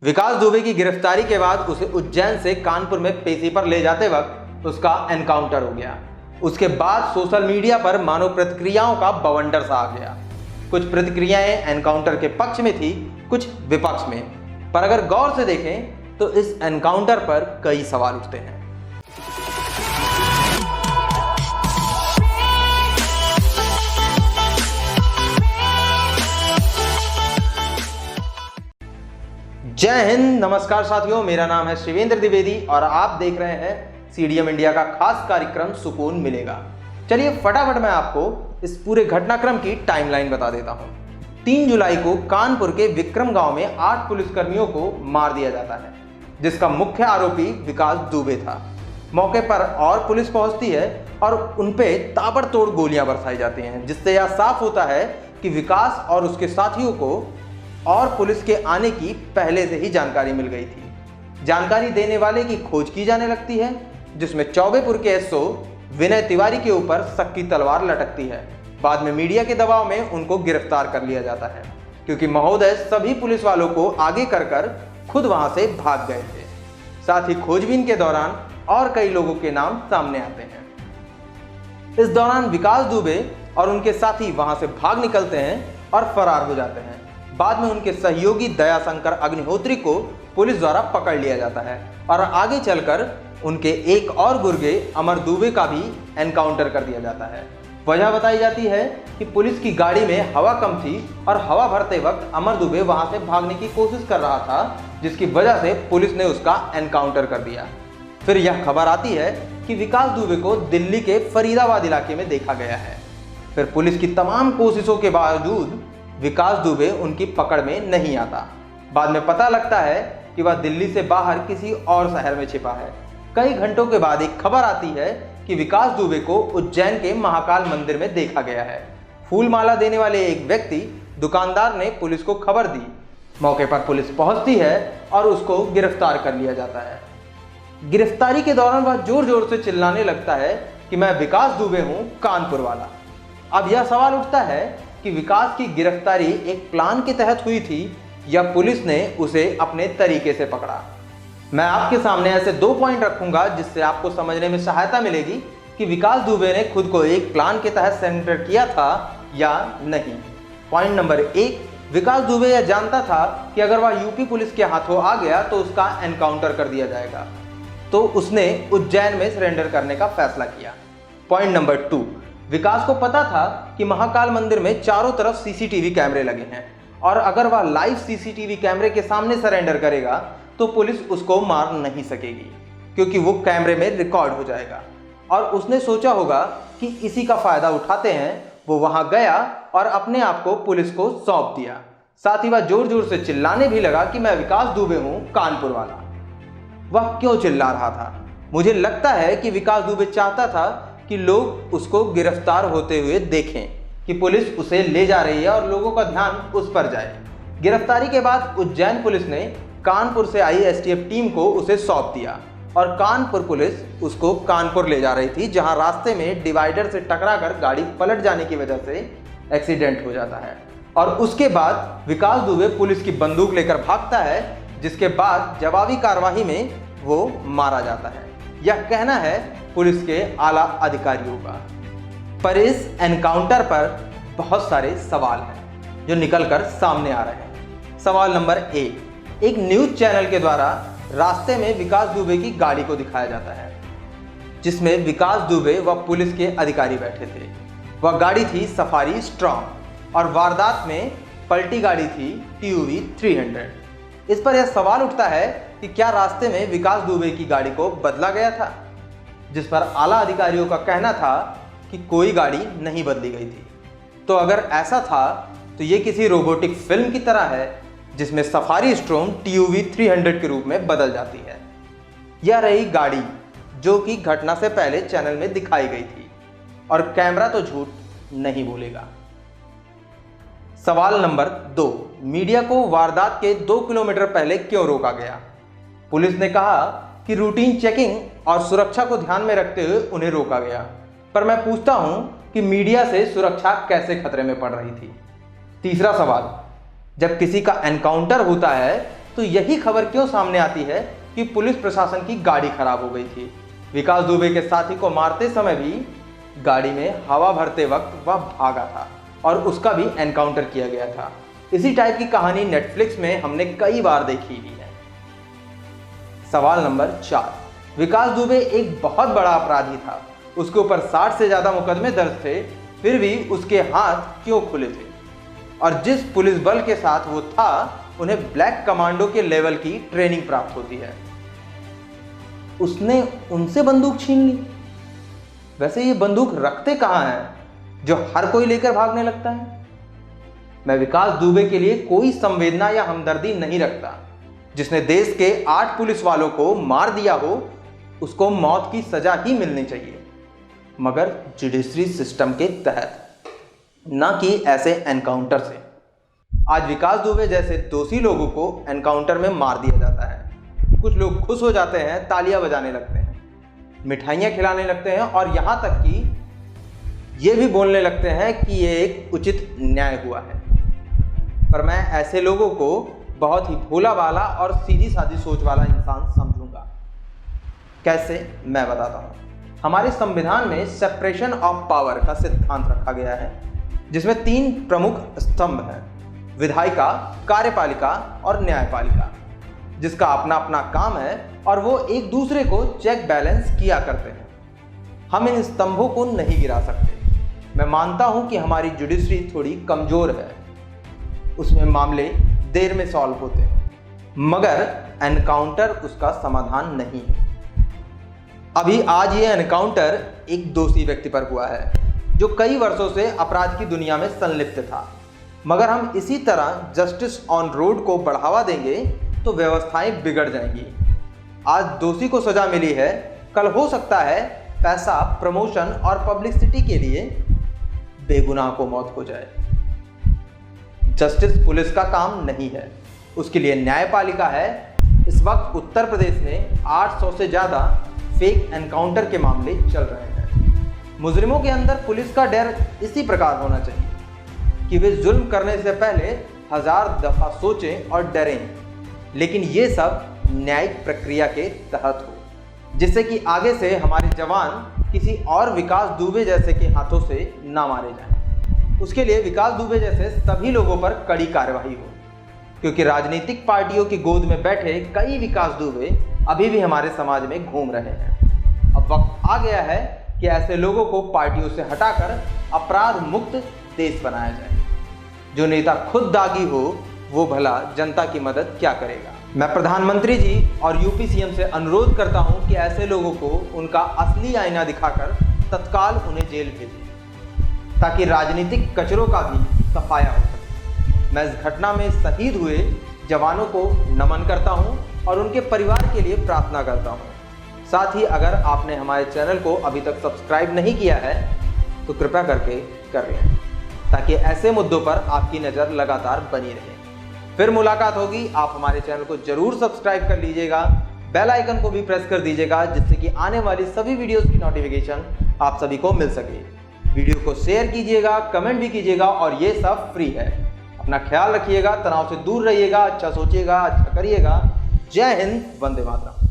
विकास दुबे की गिरफ्तारी के बाद उसे उज्जैन से कानपुर में पेशी पर ले जाते वक्त उसका एनकाउंटर हो गया। उसके बाद सोशल मीडिया पर मानो प्रतिक्रियाओं का बवंडर सा आ गया। कुछ प्रतिक्रियाएं एनकाउंटर के पक्ष में थी, कुछ विपक्ष में। पर अगर गौर से देखें तो इस एनकाउंटर पर कई सवाल उठते हैं। जय हिंद, नमस्कार साथियों, मेरा नाम है शिवेंद्र द्विवेदी और आप देख रहे हैं सीडीएम इंडिया का खास कार्यक्रम सुकून मिलेगा। चलिए फटाफट मैं आपको इस पूरे घटनाक्रम की टाइमलाइन बता देता हूं। 3 जुलाई को कानपुर के विक्रम गांव में 8 पुलिसकर्मियों को मार दिया जाता है, जिसका मुख्य आरोपी विकास दुबे था। मौके पर और पुलिस पहुंचती है और उनपे ताबड़तोड़ गोलियां बरसाई जाती हैं, जिससे यह साफ होता है कि विकास और उसके साथियों को और पुलिस के आने की पहले से ही जानकारी मिल गई थी। जानकारी देने वाले की खोज की जाने लगती है, जिसमें चौबेपुर के एसओ विनय तिवारी के ऊपर शक की तलवार लटकती है। बाद में मीडिया के दबाव में उनको गिरफ्तार कर लिया जाता है, क्योंकि महोदय सभी पुलिस वालों को आगे कर खुद वहां से भाग गए थे। साथ ही खोजबीन के दौरान और कई लोगों के नाम सामने आते हैं। इस दौरान विकास दुबे और उनके साथी वहां से भाग निकलते हैं और फरार हो जाते हैं। बाद में उनके सहयोगी दयाशंकर अग्निहोत्री को पुलिस द्वारा पकड़ लिया जाता है और आगे चलकर उनके एक और गुर्गे अमर दुबे का भी एनकाउंटर कर दिया जाता है। वजह बताई जाती है कि पुलिस की गाड़ी में हवा कम थी और हवा भरते वक्त अमर दुबे वहां से भागने की कोशिश कर रहा था, जिसकी वजह से पुलिस ने उसका एनकाउंटर कर दिया। फिर यह खबर आती है कि विकास दुबे को दिल्ली के फरीदाबाद इलाके में देखा गया है। फिर पुलिस की तमाम कोशिशों के बावजूद विकास दुबे उनकी पकड़ में नहीं आता। बाद में पता लगता है कि वह दिल्ली से बाहर किसी और शहर में छिपा है। कई घंटों के बाद एक खबर आती है कि विकास दुबे को उज्जैन के महाकाल मंदिर में देखा गया है। फूल माला देने वाले एक व्यक्ति दुकानदार ने पुलिस को खबर दी। मौके पर पुलिस पहुंचती है और उसको गिरफ्तार कर लिया जाता है। गिरफ्तारी के दौरान वह जोर जोर से चिल्लाने लगता है कि मैं विकास दुबे हूं, कानपुर वाला। अब यह सवाल उठता है कि विकास की गिरफ्तारी एक प्लान के तहत हुई थी या पुलिस ने उसे अपने तरीके से पकड़ा। मैं आपके सामने ऐसे 2 पॉइंट रखूंगा जिससे आपको समझने में सहायता मिलेगी कि विकास दुबे ने खुद को एक प्लान के तहत सरेंडर किया था या नहीं। पॉइंट नंबर 1, विकास दुबे यह जानता था कि अगर वह यूपी पुलिस के हाथों आ गया तो उसका एनकाउंटर कर दिया जाएगा, तो उसने उज्जैन में सरेंडर करने का फैसला किया। पॉइंट नंबर 2, विकास को पता था कि महाकाल मंदिर में चारों तरफ सीसीटीवी कैमरे लगे हैं और अगर वह लाइव सीसीटीवी कैमरे के सामने सरेंडर करेगा तो पुलिस उसको मार नहीं सकेगी, क्योंकि वो कैमरे में रिकॉर्ड हो जाएगा। और उसने सोचा होगा कि इसी का फायदा उठाते हैं। वो वहां गया और अपने आप को पुलिस को सौंप दिया। साथ ही वह जोर जोर से चिल्लाने भी लगा कि मैं विकास दुबे हूं, कानपुर वाला। वह क्यों चिल्ला रहा था? मुझे लगता है कि विकास दुबे चाहता था कि लोग उसको गिरफ्तार होते हुए देखें कि पुलिस उसे ले जा रही है और लोगों का ध्यान उस पर जाए। गिरफ्तारी के बाद उज्जैन पुलिस ने कानपुर से आई एसटीएफ टीम को उसे सौंप दिया और कानपुर पुलिस उसको कानपुर ले जा रही थी, जहां रास्ते में डिवाइडर से टकराकर गाड़ी पलट जाने की वजह से एक्सीडेंट हो जाता है। और उसके बाद विकास दुबे पुलिस की बंदूक लेकर भागता है, जिसके बाद जवाबी कार्रवाई में वो मारा जाता है। यह कहना है पुलिस के आला अधिकारियों का। पर इस एनकाउंटर पर बहुत सारे सवाल हैं जो निकलकर सामने आ रहे हैं। सवाल नंबर 1, एक न्यूज चैनल के द्वारा रास्ते में विकास दुबे की गाड़ी को दिखाया जाता है, जिसमें विकास दुबे व पुलिस के अधिकारी बैठे थे। वह गाड़ी थी सफारी स्ट्रॉन्ग और वारदात में पलटी गाड़ी थी TUV 300। इस पर यह सवाल उठता है कि क्या रास्ते में विकास दुबे की गाड़ी को बदला गया था, जिस पर आला अधिकारियों का कहना था कि कोई गाड़ी नहीं बदली गई थी। तो अगर ऐसा था तो ये किसी रोबोटिक फिल्म की तरह है, जिसमें सफारी स्ट्रॉम TUV 300 के रूप में बदल जाती है। यह रही गाड़ी जो कि घटना से पहले चैनल में दिखाई गई थी, और कैमरा तो झूठ नहीं बोलेगा। सवाल नंबर 2, मीडिया को वारदात के 2 किलोमीटर पहले क्यों रोका गया? पुलिस ने कहा कि रूटीन चेकिंग और सुरक्षा को ध्यान में रखते हुए उन्हें रोका गया। पर मैं पूछता हूं कि मीडिया से सुरक्षा कैसे खतरे में पड़ रही थी? तीसरा सवाल, जब किसी का एनकाउंटर होता है तो यही खबर क्यों सामने आती है कि पुलिस प्रशासन की गाड़ी खराब हो गई थी। विकास दुबे के साथी को मारते समय भी गाड़ी में हवा भरते वक्त वह भागा था और उसका भी एनकाउंटर किया गया था। इसी टाइप की कहानी नेटफ्लिक्स में हमने कई बार देखी हुई है। सवाल नंबर 4, विकास दुबे एक बहुत बड़ा अपराधी था। उसके ऊपर 60 से ज्यादा मुकदमे दर्ज थे, फिर भी उसके हाथ क्यों खुले थे? और जिस पुलिस बल के साथ वो था उन्हें ब्लैक कमांडो के लेवल की ट्रेनिंग प्राप्त होती है। उसने उनसे बंदूक छीन ली। वैसे ये बंदूक रखते कहां हैं जो हर कोई लेकर भागने लगता है? मैं विकास दुबे के लिए कोई संवेदना या हमदर्दी नहीं रखता। जिसने देश के 8 पुलिस वालों को मार दिया हो उसको मौत की सजा ही मिलनी चाहिए, मगर जुडिशरी सिस्टम के तहत, ना कि ऐसे एनकाउंटर से। आज विकास दुबे जैसे दोषी लोगों को एनकाउंटर में मार दिया जाता है। कुछ लोग खुश हो जाते हैं, तालियां बजाने लगते हैं, मिठाइयां खिलाने लगते हैं और यहां तक कि ये भी बोलने लगते हैं कि ये एक उचित न्याय हुआ है। पर मैं ऐसे लोगों को बहुत ही भोला भाला और सीधी सादी सोच वाला इंसान समझूंगा। कैसे? मैं बताता हूं। हमारे संविधान में सेपरेशन ऑफ पावर का सिद्धांत रखा गया है, जिसमें 3 प्रमुख स्तंभ हैं: विधायिका, कार्यपालिका और न्यायपालिका, जिसका अपना अपना काम है और वो एक दूसरे को चेक बैलेंस किया करते हैं। हम इन स्तंभों को नहीं गिरा सकते। मैं मानता हूं कि हमारी जुडिशरी थोड़ी कमजोर है, उसमें मामले देर में सॉल्व होते हैं, मगर एनकाउंटर उसका समाधान नहीं है। अभी आज ये एनकाउंटर एक दोषी व्यक्ति पर हुआ है जो कई वर्षों से अपराध की दुनिया में संलिप्त था, मगर हम इसी तरह जस्टिस ऑन रोड को बढ़ावा देंगे तो व्यवस्थाएं बिगड़ जाएंगी। आज दोषी को सजा मिली है, कल हो सकता है पैसा, प्रमोशन और पब्लिसिटी के लिए बेगुनाह को मौत हो जाए। जस्टिस पुलिस का काम नहीं है, उसके लिए न्यायपालिका है। इस वक्त उत्तर प्रदेश में 800 से ज़्यादा फेक एनकाउंटर के मामले चल रहे हैं। मुजरिमों के अंदर पुलिस का डर इसी प्रकार होना चाहिए कि वे जुल्म करने से पहले 1000 दफ़ा सोचें और डरें, लेकिन ये सब न्यायिक प्रक्रिया के तहत हो, जिससे कि आगे से हमारे जवान किसी और विकास दुबे जैसे के हाथों से ना मारे जाएं। उसके लिए विकास दुबे जैसे सभी लोगों पर कड़ी कार्रवाई हो, क्योंकि राजनीतिक पार्टियों की गोद में बैठे कई विकास दुबे अभी भी हमारे समाज में घूम रहे हैं। अब वक्त आ गया है कि ऐसे लोगों को पार्टियों से हटाकर अपराध मुक्त देश बनाया जाए। जो नेता खुद दागी हो वो भला जनता की मदद क्या करेगा? मैं प्रधानमंत्री जी और यूपी सीएम से अनुरोध करता हूं कि ऐसे लोगों को उनका असली आईना दिखाकर तत्काल उन्हें जेल भेजें, ताकि राजनीतिक कचरों का भी सफाया हो सके। मैं इस घटना में शहीद हुए जवानों को नमन करता हूं और उनके परिवार के लिए प्रार्थना करता हूं। साथ ही अगर आपने हमारे चैनल को अभी तक सब्सक्राइब नहीं किया है तो कृपया करके कर लें, ताकि ऐसे मुद्दों पर आपकी नज़र लगातार बनी रहे। फिर मुलाकात होगी। आप हमारे चैनल को जरूर सब्सक्राइब कर लीजिएगा, बेल आइकन को भी प्रेस कर दीजिएगा, जिससे कि आने वाली सभी वीडियोस की नोटिफिकेशन आप सभी को मिल सके। वीडियो को शेयर कीजिएगा, कमेंट भी कीजिएगा और ये सब फ्री है। अपना ख्याल रखिएगा, तनाव से दूर रहिएगा, अच्छा सोचिएगा, अच्छा करिएगा। जय हिंद, वंदे मातरम।